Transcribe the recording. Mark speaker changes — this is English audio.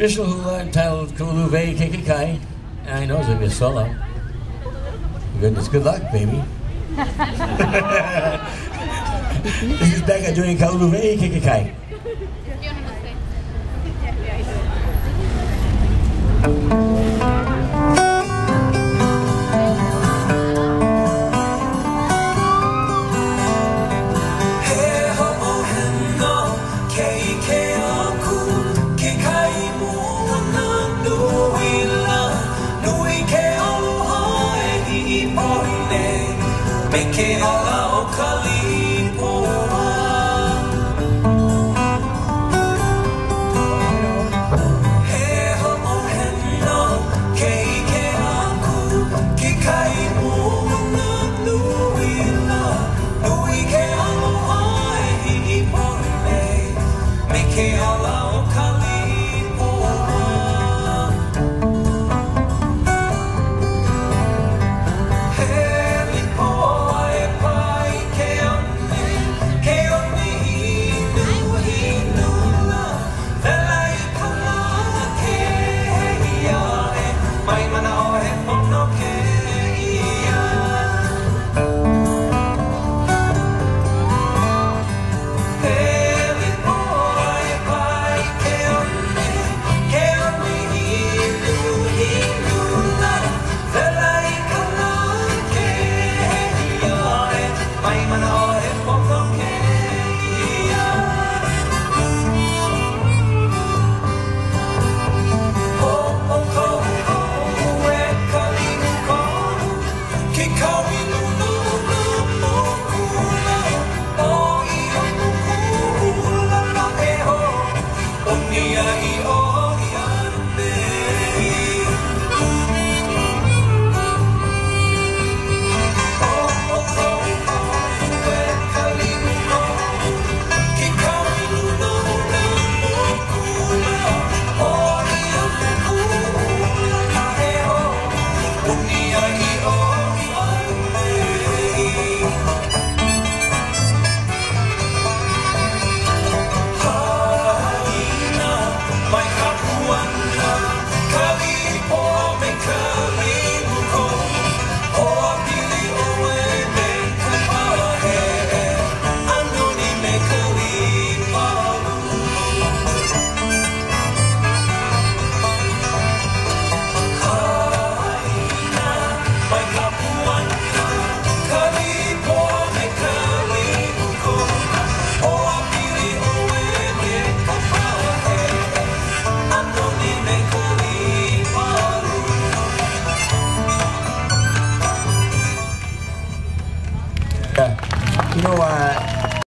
Speaker 1: traditional hula entitled Kauluve Kekekai. And I know it's going to be a solo. Goodness, good luck, baby. This is Becca doing Kauluve Kekekai.
Speaker 2: Make ala o kalipoa He ho'o heno ke ike aku Ki kai muna nui la Nui ke aloha e hi'i pone Make ala o kalipoa
Speaker 1: You know,